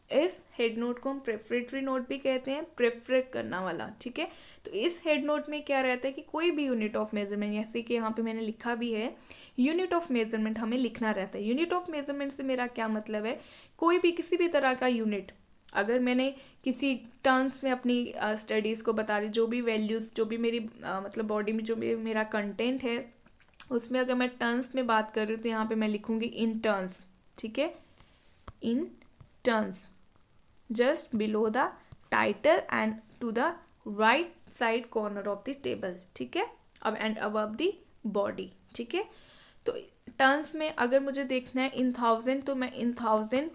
इस हेड नोट को हम प्रेफरेटरी नोट भी कहते हैं, प्रेफर करना वाला, ठीक है। तो इस हेड नोट में क्या रहता है कि कोई भी यूनिट ऑफ मेजरमेंट, जैसे कि यहाँ पे मैंने लिखा भी है, यूनिट ऑफ मेजरमेंट हमें लिखना रहता है। यूनिट ऑफ मेजरमेंट से मेरा क्या मतलब है, कोई भी किसी भी तरह का यूनिट, अगर मैंने किसी टर्म्स में अपनी स्टडीज़ को बता रही, जो भी वैल्यूज़, जो भी मेरी मतलब बॉडी में जो भी मेरा कंटेंट है, उसमें अगर मैं टर्म्स में बात कर रही हूँ तो यहाँ पे मैं लिखूँगी इन टर्म्स, ठीक है, in terms, just below the title and to the right side corner of the table, ठीक है, अब and above the body, ठीक है। तो टर्न्स में अगर मुझे देखना है इन 1000, तो मैं इन 1000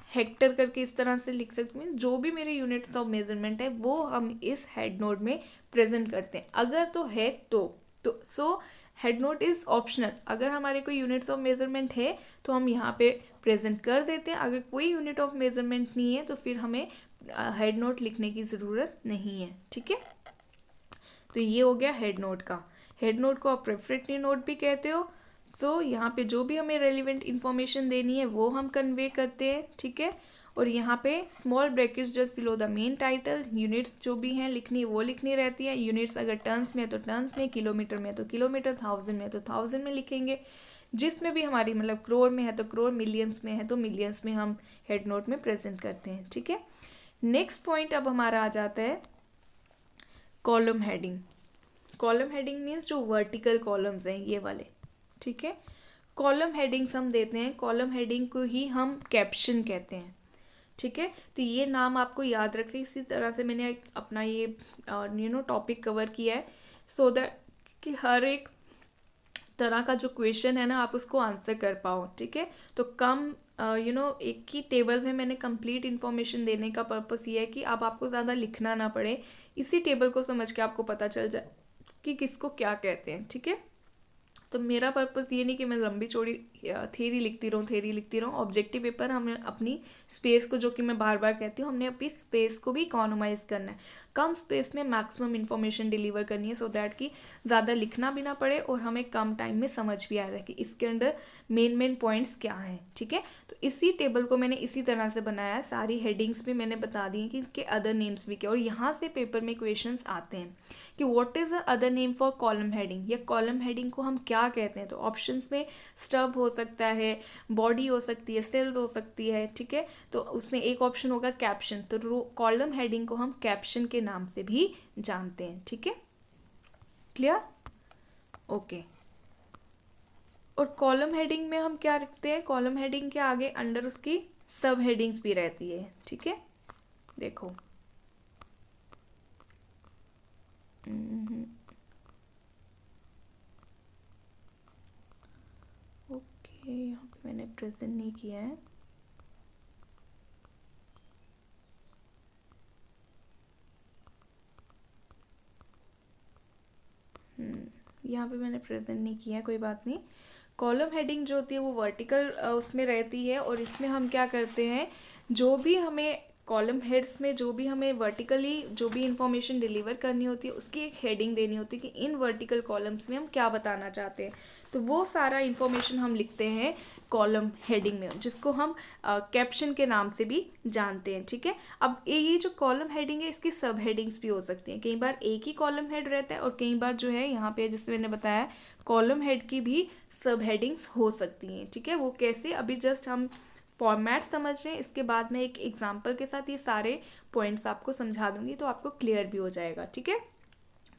हेक्टर करके इस तरह से लिख सकते हैं। जो भी मेरे यूनिट्स ऑफ मेजरमेंट है वो हम इस हेड नोट में प्रेजेंट करते हैं। अगर तो है तो so head note is optional. अगर हमारे कोई यूनिट्स ऑफ मेजरमेंट है तो हम यहाँ पे प्रेजेंट कर देते हैं। अगर कोई यूनिट ऑफ मेजरमेंट नहीं है तो फिर हमें हेड नोट लिखने की ज़रूरत नहीं है। ठीक है, तो ये हो गया हेड नोट का। हेड नोट को आप प्रेफरेटरी नोट भी कहते हो। सो यहाँ पे जो भी हमें रेलिवेंट इन्फॉर्मेशन देनी है वो हम कन्वे करते हैं। ठीक है, और यहाँ पे small brackets just below the main title, units जो भी हैं लिखनी वो लिखनी रहती है। यूनिट्स अगर टर्न्स में है तो टर्न्स में, किलोमीटर में है तो किलोमीटर, थाउजेंड में है तो थाउजेंड में लिखेंगे। जिसमें भी हमारी मतलब करोड़ में है तो करोड़, मिलियंस में है तो मिलियंस में हम हेड नोट में प्रेजेंट करते हैं। ठीक है, नेक्स्ट पॉइंट अब हमारा आ जाता है column heading. Column heading means जो वर्टिकल कॉलम्स हैं ये वाले। ठीक है, कॉलम हेडिंग्स हम देते हैं, कॉलम हेडिंग को ही हम कैप्शन कहते हैं। ठीक है, तो ये नाम आपको याद रखें। इसी तरह से मैंने अपना ये टॉपिक कवर किया है सो दैट कि हर एक तरह का जो क्वेश्चन है ना आप उसको आंसर कर पाओ। ठीक है, तो कम एक ही टेबल में मैंने कंप्लीट इन्फॉर्मेशन देने का पर्पस ये है कि अब आपको ज़्यादा लिखना ना पड़े, इसी टेबल को समझ के आपको पता चल जाए कि किसको क्या कहते हैं। ठीक है, तो मेरा पर्पस ये नहीं कि मैं लंबी चौड़ी थ्योरी लिखती रहूँ। ऑब्जेक्टिव पेपर हमें अपनी स्पेस को, जो कि मैं बार बार कहती हूँ, हमने अपनी स्पेस को भी इकोनोमाइज करना है। कम स्पेस में मैक्सिमम इन्फॉर्मेशन डिलीवर करनी है सो दैट कि ज़्यादा लिखना भी ना पड़े और हमें कम टाइम में समझ भी आ जाए कि इसके अंदर मेन पॉइंट्स क्या हैं। ठीक है, तो इसी टेबल को मैंने इसी तरह से बनाया है। सारी हेडिंग्स भी मैंने बता दी हैं कि इनके अदर नेम्स भी क्या, और यहाँ से पेपर में क्वेश्चंस आते हैं कि what is the other name for column heading, या कॉलम हेडिंग को हम क्या कहते हैं। तो ऑप्शंस में स्टब हो सकता है, बॉडी हो सकती है, सेल्स हो सकती है। ठीक है, तो उसमें एक ऑप्शन होगा कैप्शन। तो कॉलम हेडिंग को हम कैप्शन के नाम से भी जानते हैं। ठीक है, क्लियर? ओके, और कॉलम हेडिंग में हम क्या रखते हैं, कॉलम हेडिंग के आगे अंडर उसकी सब हेडिंग्स भी रहती है। ठीक है, देखो ओके, यहाँ पे मैंने प्रेजेंट नहीं किया है। यहाँ पे मैंने प्रेजेंट नहीं किया है, कोई बात नहीं। कॉलम हेडिंग जो होती है वो वर्टिकल उसमें रहती है, और इसमें हम क्या करते हैं, जो भी हमें कॉलम हेड्स में जो भी हमें वर्टिकली जो भी इंफॉर्मेशन डिलीवर करनी होती है उसकी एक हेडिंग देनी होती है कि इन वर्टिकल कॉलम्स में हम क्या बताना चाहते हैं। तो वो सारा इंफॉर्मेशन हम लिखते हैं कॉलम हेडिंग में, जिसको हम कैप्शन के नाम से भी जानते हैं। ठीक है, अब ये जो कॉलम हेडिंग है इसकी सब हेडिंग्स भी हो सकती हैं। कई बार एक ही कॉलम हेड रहता है और कई बार जो है यहाँ पे जैसे मैंने बताया कॉलम हेड की भी सब हेडिंग्स हो सकती हैं। ठीक है, वो कैसे, अभी जस्ट हम फॉर्मेट समझ रहे हैं, इसके बाद मैं एक एग्जांपल के साथ ये सारे पॉइंट्स आपको समझा दूंगी तो आपको क्लियर भी हो जाएगा। ठीक है,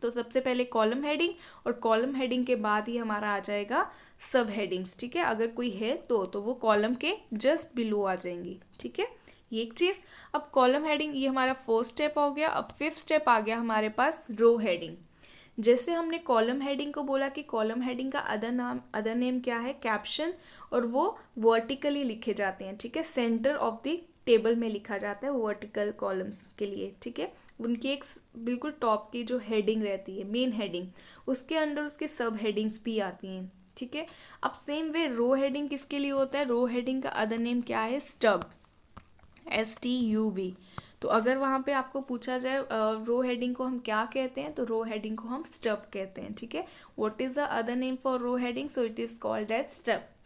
तो सबसे पहले कॉलम हेडिंग, और कॉलम हेडिंग के बाद ही हमारा आ जाएगा सब हेडिंग्स। ठीक है, अगर कोई है तो वो कॉलम के जस्ट बिलो आ जाएंगी। ठीक है, ये एक चीज़। अब कॉलम हेडिंग ये हमारा फोर्थ स्टेप हो गया। अब फिफ्थ स्टेप आ गया हमारे पास रो हेडिंग। जैसे हमने कॉलम हेडिंग को बोला कि कॉलम हेडिंग का अदर नेम क्या है, कैप्शन, और वो वर्टिकली लिखे जाते हैं। ठीक है, सेंटर ऑफ द टेबल में लिखा जाता है वर्टिकल कॉलम्स के लिए। ठीक है, उनकी एक बिल्कुल टॉप की जो हेडिंग रहती है, मेन हेडिंग, उसके अंडर उसके सब हेडिंग्स भी आती हैं। ठीक है, अब सेम वे रो हेडिंग किसके लिए होता है, रो हेडिंग का अदर नेम क्या है, स्टब, STUB। तो अगर वहाँ पे आपको पूछा जाए रो हेडिंग को हम क्या कहते हैं, तो रो हेडिंग को हम स्टब कहते हैं। ठीक है, what is the other name for row heading, so it is called as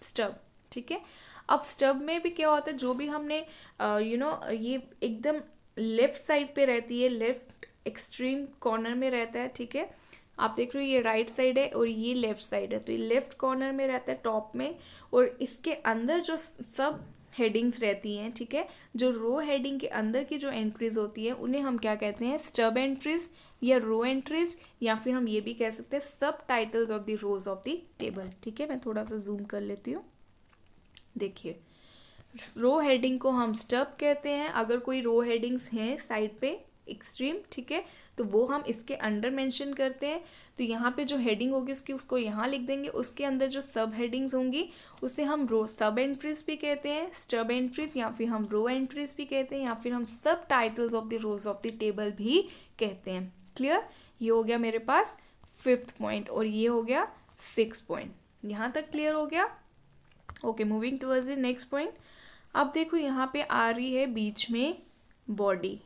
stub. ठीक है, अब स्टब में भी क्या होता है, जो भी हमने ये एकदम लेफ्ट साइड पे रहती है, लेफ्ट एक्सट्रीम कॉर्नर में रहता है। ठीक है, आप देख रहे हो ये राइट साइड है और ये लेफ्ट साइड है, तो ये लेफ्ट कॉर्नर में रहता है टॉप में, और इसके अंदर जो सब हेडिंग्स रहती हैं। ठीक है, जो रो हेडिंग के अंदर की जो एंट्रीज होती हैं उन्हें हम क्या कहते हैं, स्टब एंट्रीज या रो एंट्रीज, या फिर हम ये भी कह सकते हैं सब titles of the rose of the table. ठीक है, मैं थोड़ा सा जूम कर लेती हूँ। देखिए, रो हेडिंग को हम स्टब कहते हैं। अगर कोई रो हेडिंग्स हैं साइड पे एक्सट्रीम, ठीक है। तो वो हम इसके अंडर मेंशन करते हैं। तो यहाँ पे जो हेडिंग होगी उसकी उसको यहाँ लिख देंगे, उसके अंदर जो सब हेडिंग्स होंगी उसे हम रो सब एंट्रीज भी कहते हैं, स्टब एंट्रीज, या फिर हम रो एंट्रीज भी कहते हैं, या फिर हम सब titles of the rose of the table भी कहते हैं। क्लियर? ये हो गया मेरे पास 5th पॉइंट और ये हो गया 6th पॉइंट। यहाँ तक क्लियर हो गया? Okay, moving towards the next point. अब देखो यहाँ पे आ रही है बीच में बॉडी,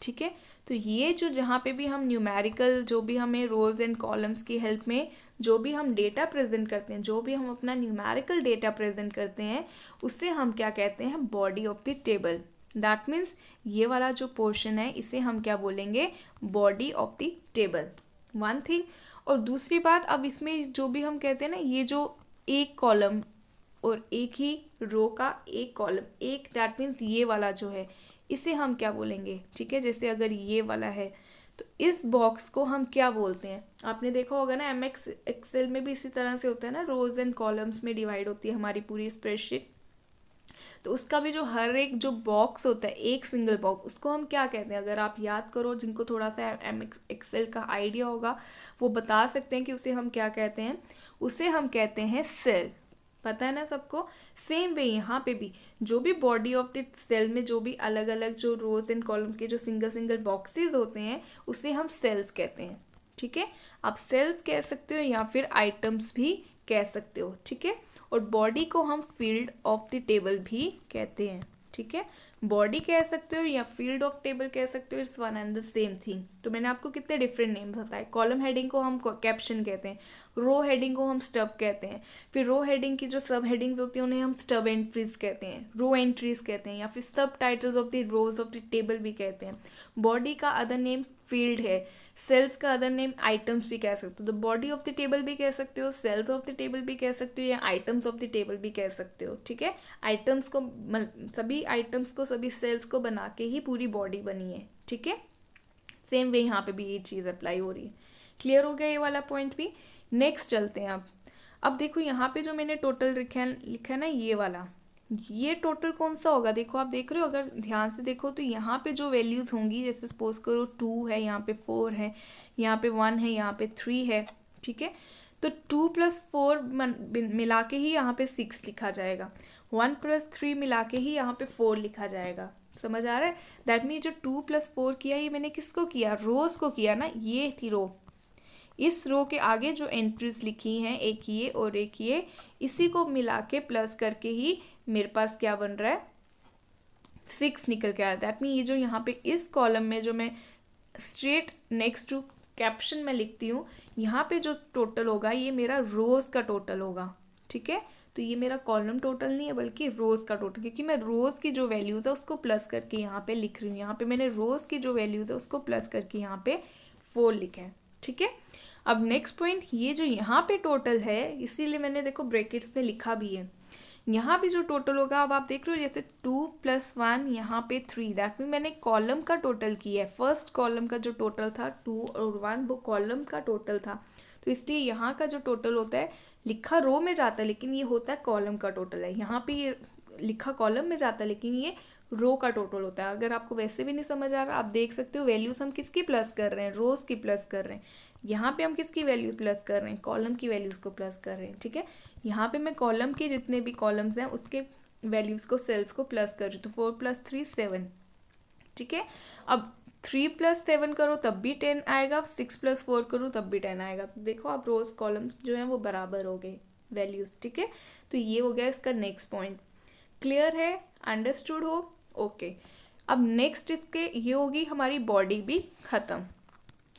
ठीक है। तो ये जो जहाँ पे भी हम न्यूमेरिकल, जो भी हमें रोज एंड कॉलम्स की हेल्प में जो भी हम डेटा प्रेजेंट करते हैं, जो भी हम अपना न्यूमेरिकल डेटा प्रेजेंट करते हैं, उसे हम क्या कहते हैं? Body of the table. That means ये वाला जो पोर्शन है इसे हम क्या बोलेंगे? Body of the table. One thing. और दूसरी बात, अब इसमें जो भी हम कहते हैं ना, ये जो एक कॉलम और एक ही रो का एक कॉलम, एक, दैट मीन्स ये वाला जो है इसे हम क्या बोलेंगे? ठीक है, जैसे अगर ये वाला है तो इस बॉक्स को हम क्या बोलते हैं? आपने देखा होगा ना, एमएस एक्सेल में भी इसी तरह से होता है ना, रोज एंड कॉलम्स में डिवाइड होती है हमारी पूरी स्प्रेडशीट। तो उसका भी जो हर एक जो बॉक्स होता है, एक सिंगल बॉक्स, उसको हम क्या कहते हैं? अगर आप याद करो, जिनको थोड़ा सा एमएस एक्सेल का आइडिया होगा वो बता सकते हैं कि उसे हम क्या कहते हैं। उसे हम कहते हैं सेल। पता है ना सबको? सेम वे यहाँ पे भी जो भी बॉडी ऑफ द सेल में जो भी अलग अलग जो रोज एंड कॉलम के जो सिंगल सिंगल बॉक्सेस होते हैं उसे हम सेल्स कहते हैं, ठीक है। आप सेल्स कह सकते हो या फिर आइटम्स भी कह सकते हो, ठीक है। और बॉडी को हम फील्ड ऑफ द टेबल भी कहते हैं, ठीक है। बॉडी कह सकते हो या फील्ड ऑफ टेबल कह सकते हो, it's one and the same thing. तो मैंने आपको कितने डिफरेंट नेम्स बताए। कॉलम हेडिंग को हम कैप्शन कहते हैं, रो हेडिंग को हम स्टब कहते हैं, फिर रो हेडिंग की जो सब हेडिंग्स होती हैं उन्हें हम स्टब एंट्रीज कहते हैं, रो एंट्रीज कहते हैं, या फिर सब titles of the rose of the table भी कहते हैं। बॉडी का अदर नेम फील्ड है, सेल्स का अदर नेम आइटम्स भी कह सकते हो। तो बॉडी ऑफ द टेबल भी कह सकते हो, सेल्स ऑफ द टेबल भी कह सकते हो, या आइटम्स ऑफ द टेबल भी कह सकते हो, ठीक है। आइटम्स को सभी आइटम्स को, सभी सेल्स को बना के ही पूरी बॉडी बनी है, ठीक है। सेम वे यहाँ पे भी ये चीज़ अप्लाई हो रही है। क्लियर हो गया ये वाला पॉइंट भी? नेक्स्ट चलते हैं। अब देखो यहाँ पे जो मैंने टोटल लिखा है ना, ये वाला, ये टोटल कौन सा होगा? देखो, आप देख रहे हो, अगर ध्यान से देखो तो यहाँ पे जो वैल्यूज होंगी, जैसे सपोज करो 2 है, यहाँ पे 4 है, यहाँ पे 1 है, यहाँ पे 3 है, ठीक है। तो 2 + 4 मिला के ही यहाँ पे 6 लिखा जाएगा, 1 + 3 मिला के ही यहाँ पे 4 लिखा जाएगा। समझ आ रहा है? दैट मीन जो 2 + 4 किया, ये मैंने किसको किया? रोज को किया ना, ये थी रो। इस रो के आगे जो एंट्रीज लिखी हैं, एक ये और एक ये, इसी को मिला के प्लस करके ही मेरे पास क्या बन रहा है? 6 निकल के आया। दैट मीन ये जो यहाँ पे इस कॉलम में जो मैं स्ट्रेट नेक्स्ट टू कैप्शन में लिखती हूँ, यहाँ पे जो टोटल होगा ये मेरा रोज का टोटल होगा, ठीक है। तो ये मेरा कॉलम टोटल नहीं है बल्कि रोज का टोटल, क्योंकि मैं रोज की जो वैल्यूज है उसको प्लस करके यहाँ पे लिख रही हूँ। यहाँ पे मैंने रोज की जो वैल्यूज है उसको प्लस करके यहाँ पे 4 लिखा है, ठीक है। अब नेक्स्ट पॉइंट, ये जो यहाँ पे टोटल है, इसीलिए मैंने देखो ब्रैकेट्स में लिखा भी है। यहाँ पे जो टोटल होगा, अब आप देख रहे हो, जैसे 2 + 1, यहाँ पे 3, दैट मीन मैंने कॉलम का टोटल किया है। फर्स्ट कॉलम का जो टोटल था 2 और 1, वो कॉलम का टोटल था। तो इसलिए यहाँ का जो टोटल होता है, लिखा रो में जाता है लेकिन ये होता है कॉलम का टोटल है। यहाँ पे ये लिखा कॉलम में जाता है लेकिन ये रो का टोटल होता है। अगर आपको वैसे भी नहीं समझ आ रहा, आप देख सकते हो वैल्यूज हम किसकी प्लस कर रहे हैं? रोज की प्लस कर रहे हैं। यहाँ पे हम किसकी वैल्यूज प्लस कर रहे हैं? कॉलम की वैल्यूज को प्लस कर रहे हैं, ठीक है। यहाँ पे मैं कॉलम के जितने भी कॉलम्स हैं उसके वैल्यूज को, सेल्स को प्लस कर रही हूँ। तो 4 + 3 7, ठीक है। अब 3 + 7 करो तब भी 10 आएगा, 6 + 4 करो तब भी 10 आएगा। तो देखो आप रोज कॉलम्स जो हैं वो बराबर हो गए वैल्यूज, ठीक है। तो ये हो गया इसका नेक्स्ट पॉइंट। क्लियर है? अंडरस्टूड हो? ओके। अब नेक्स्ट इसके ये होगी हमारी बॉडी भी खत्म,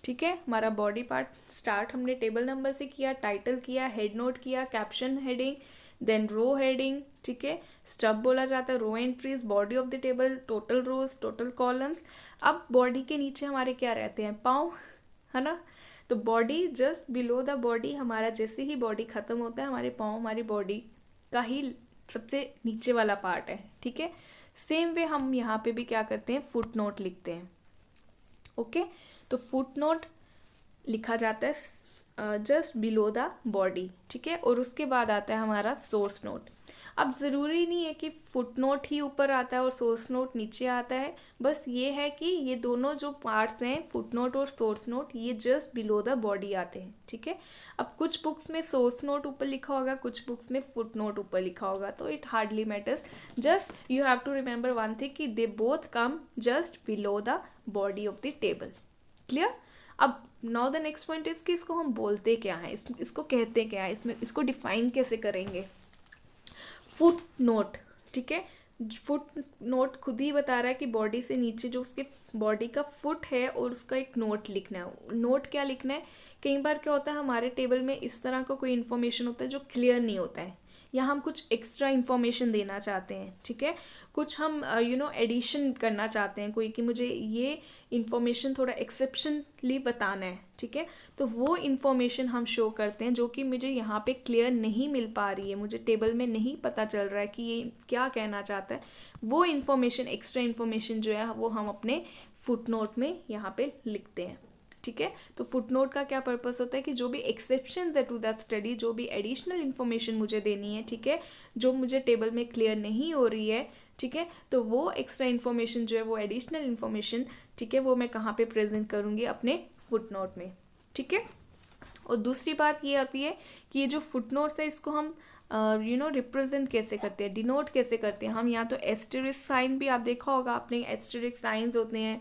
ठीक है। हमारा बॉडी पार्ट स्टार्ट हमने टेबल नंबर से किया, टाइटल किया, हेड नोट किया, caption heading, then row heading, ठीक है। स्टब बोला जाता है, row entries, body of the table, total rows, total columns. अब बॉडी के नीचे हमारे क्या रहते हैं? पाँव, है ना। तो body just below the body, हमारा जैसे ही बॉडी खत्म होता है, हमारे पाँव हमारी बॉडी का ही सबसे नीचे वाला पार्ट है, ठीक है। सेम वे हम यहाँ पे भी क्या करते हैं? फुट नोट लिखते हैं, ओके। तो फुट नोट लिखा जाता है जस्ट बिलो द बॉडी, ठीक है। और उसके बाद आता है हमारा सोर्स नोट। अब ज़रूरी नहीं है कि फुट नोट ही ऊपर आता है और सोर्स नोट नीचे आता है, बस ये है कि ये दोनों जो पार्ट्स हैं फुट नोट और सोर्स नोट ये जस्ट बिलो द बॉडी आते हैं, ठीक है। अब कुछ बुक्स में सोर्स नोट ऊपर लिखा होगा, कुछ बुक्स में फुट नोट ऊपर लिखा होगा, तो it hardly matters, just you have to remember one thing कि they both come just below the body of the table. Clear. अब now the next point is कि इसको हम बोलते क्या है, इसको कहते क्या है, इसको डिफाइन कैसे करेंगे। फुट नोट, ठीक है। फुट नोट खुद ही बता रहा है कि बॉडी से नीचे जो उसके बॉडी का फुट है और उसका एक नोट लिखना है। नोट क्या लिखना है, कई बार क्या होता है हमारे टेबल में इस तरह का कोई इन्फॉर्मेशन होता है जो क्लियर नहीं होता है, या हम कुछ एक्स्ट्रा इन्फॉर्मेशन देना चाहते हैं, ठीक है। कुछ हम एडिशन करना चाहते हैं कोई, कि मुझे ये इन्फॉर्मेशन थोड़ा एक्सेप्शनली बताना है, ठीक है। तो वो इन्फॉर्मेशन हम शो करते हैं जो कि मुझे यहाँ पे क्लियर नहीं मिल पा रही है, मुझे टेबल में नहीं पता चल रहा है कि ये क्या कहना चाहता है। वो इन्फॉर्मेशन, एक्स्ट्रा इन्फॉर्मेशन जो है वो हम अपने फुट नोट में यहाँ पे लिखते हैं, ठीक है। तो फुट नोट का क्या पर्पस होता है कि जो भी एक्सेप्शंस है टू दैट स्टडी, जो भी एडिशनल इन्फॉर्मेशन मुझे देनी है, ठीक है, जो मुझे टेबल में क्लियर नहीं हो रही है, ठीक है, तो वो एक्स्ट्रा इन्फॉर्मेशन जो है, वो एडिशनल इन्फॉर्मेशन, ठीक है, वो मैं कहाँ पे प्रेजेंट करूँगी, अपने फुट नोट में, ठीक है। और दूसरी बात ये आती है कि ये जो फुट नोट्स है इसको हम रिप्रेजेंट कैसे करते हैं, डिनोट कैसे करते हैं हम। या तो एस्टेरिस्क साइन भी आप देखा होगा आपने, एस्टेरिस्क साइंस होते हैं,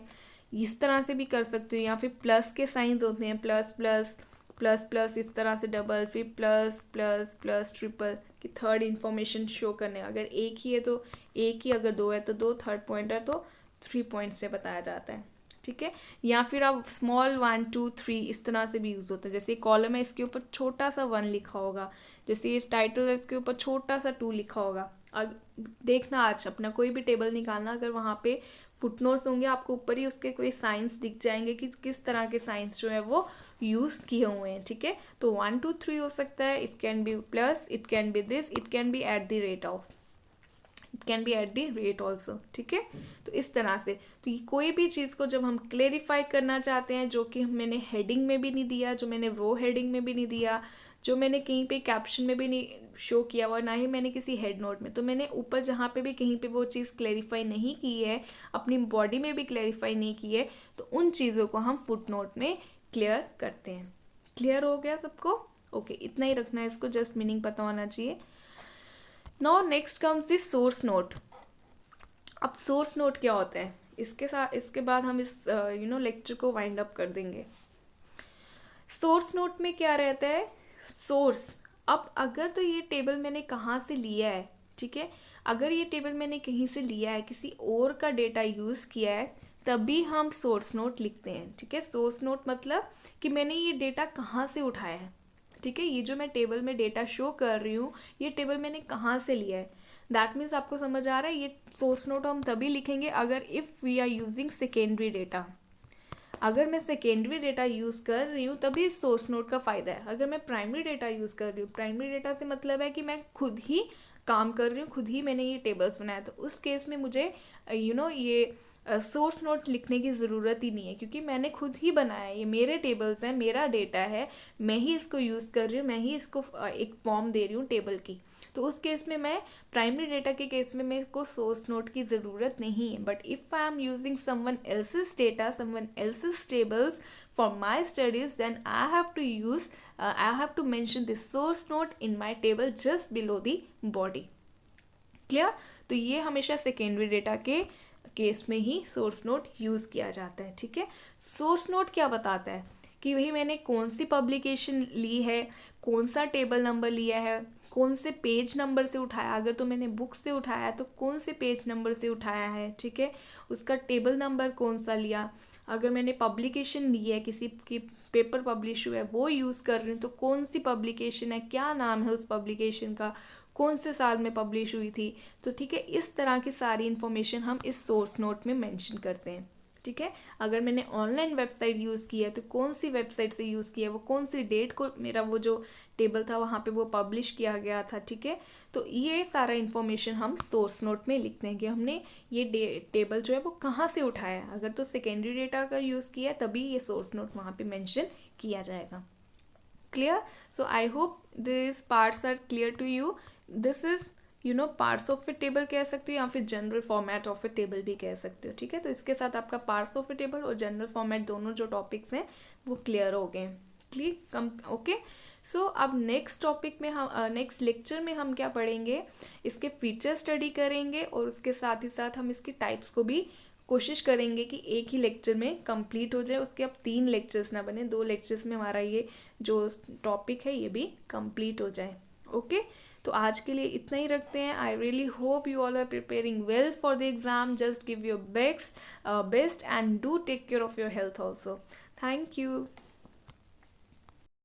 इस तरह से भी कर सकते हो, या फिर प्लस के साइंस होते हैं, प्लस प्लस प्लस प्लस, इस तरह से डबल, फिर प्लस प्लस प्लस ट्रिपल, कि थर्ड इन्फॉर्मेशन शो करने, अगर एक ही है तो एक ही, अगर दो है तो दो, थर्ड पॉइंट है तो 3 पॉइंट्स में बताया जाता है, ठीक है। या फिर आप स्मॉल 1 2 3 इस तरह से भी यूज़ होता है। जैसे कॉलम है, इसके ऊपर छोटा सा 1 लिखा होगा, जैसे ये टाइटल है, इसके ऊपर छोटा सा 2 लिखा होगा। देखना आज अपना कोई भी टेबल निकालना, अगर वहाँ पे फुटनोट्स होंगे आपको ऊपर ही उसके कोई साइंस दिख जाएंगे कि किस तरह के साइंस जो है वो यूज़ किए हुए हैं, ठीक है। तो 1 2 3 हो सकता है, it can B plus, it can B this, it can B at the rate of, it can B at the rate also, ठीक है। तो इस तरह से, तो ये कोई भी चीज़ को जब हम क्लेरिफाई करना चाहते हैं, जो कि मैंने हेडिंग में भी नहीं दिया, जो मैंने रो हेडिंग में भी नहीं दिया, जो मैंने कहीं पे कैप्शन में भी नहीं शो किया हुआ, ना ही मैंने किसी हेड नोट में, तो मैंने ऊपर जहाँ पे भी कहीं पे वो चीज़ क्लेरिफाई नहीं की है, अपनी बॉडी में भी क्लेरिफाई नहीं की है, तो उन चीज़ों को हम फुट नोट में क्लियर करते हैं। क्लियर हो गया सबको? ओके, इतना ही रखना है इसको, जस्ट मीनिंग पता होना चाहिए। Now next comes the source note. अब सोर्स नोट क्या होता है, इसके बाद हम इस लेक्चर को वाइंड अप कर देंगे। सोर्स नोट में क्या रहता है, सोर्स। अब अगर तो ये टेबल मैंने कहाँ से लिया है, ठीक है, अगर ये टेबल मैंने कहीं से लिया है, किसी और का डेटा यूज़ किया है, तभी हम सोर्स नोट लिखते हैं, ठीक है। सोर्स नोट मतलब कि मैंने ये डेटा कहाँ से उठाया है, ठीक है। ये जो मैं टेबल में डेटा शो कर रही हूँ, ये टेबल मैंने कहाँ से लिया है, दैट मीन्स आपको समझ आ रहा है। ये सोर्स नोट हम तभी लिखेंगे अगर if we are using secondary data. अगर मैं सेकेंडरी डेटा यूज़ कर रही हूँ तभी इस सोर्स नोट का फ़ायदा है। अगर मैं प्राइमरी डेटा यूज़ कर रही हूँ, प्राइमरी डेटा से मतलब है कि मैं खुद ही काम कर रही हूँ, खुद ही मैंने ये टेबल्स बनाया, तो उस केस में मुझे ये सोर्स नोट लिखने की ज़रूरत ही नहीं है, क्योंकि मैंने खुद ही बनाया है, ये मेरे टेबल्स हैं, मेरा डेटा है, मैं ही इसको यूज़ कर रही हूँ, मैं ही इसको एक फॉर्म दे रही हूँ टेबल की। तो उस केस में मैं प्राइमरी डेटा के केस में मेरे को सोर्स नोट की ज़रूरत नहीं है। But if I am using someone else's data, someone else's tables for my studies, then I have to mention this source note in my table just below the body. Clear? तो ये हमेशा secondary data के case में ही source note use किया जाता है, ठीक है। सोर्स नोट क्या बताता है कि वही मैंने कौन सी पब्लिकेशन ली है, कौन सा टेबल नंबर लिया है, कौन से पेज नंबर से उठाया, अगर तो मैंने बुक से उठाया है तो कौन से पेज नंबर से उठाया है, ठीक है, उसका टेबल नंबर कौन सा लिया। अगर मैंने पब्लिकेशन ली है, किसी की पेपर पब्लिश हुआ है वो यूज़ कर रही हूँ, तो कौन सी पब्लिकेशन है, क्या नाम है उस पब्लिकेशन का, कौन से साल में पब्लिश हुई थी। तो ठीक है, इस तरह की सारी इन्फॉर्मेशन हम इस सोर्स नोट में मेंशन करते हैं, ठीक है। अगर मैंने ऑनलाइन वेबसाइट यूज़ की है तो कौन सी वेबसाइट से यूज़ किया है, वो कौन सी डेट को मेरा वो जो टेबल था वहाँ पे वो पब्लिश किया गया था, ठीक है। तो ये सारा इन्फॉर्मेशन हम सोर्स नोट में लिखते हैं कि हमने ये टेबल जो है वो कहाँ से उठाया है। अगर तो सेकेंडरी डेटा का यूज़ किया है तभी ये सोर्स नोट वहाँ पे मेंशन किया जाएगा। Clear? So I hope these parts are clear to you. This is parts of a table कह सकते हो या फिर general format of a table भी कह सकते हो. ठीक है, तो इसके साथ आपका पार्ट्स ऑफ ए टेबल और जनरल फॉर्मेट दोनों जो टॉपिक्स हैं वो क्लियर हो गए. क्लियर? ओके. सो अब नेक्स्ट टॉपिक में हम नेक्स्ट लेक्चर में हम क्या पढ़ेंगे, इसके फीचर स्टडी करेंगे और उसके साथ ही साथ हम इसकी टाइप्स को भी कोशिश करेंगे कि एक ही लेक्चर में कंप्लीट हो जाए. उसके अब 3 लेक्चर्स ना बने, 2 लेक्चर्स में हमारा ये जो टॉपिक है ये भी कंप्लीट हो जाए. ओके, तो आज के लिए इतना ही रखते हैं. I really hope you all are preparing well for the exam. Just give your best and do take care of your health also. Thank you.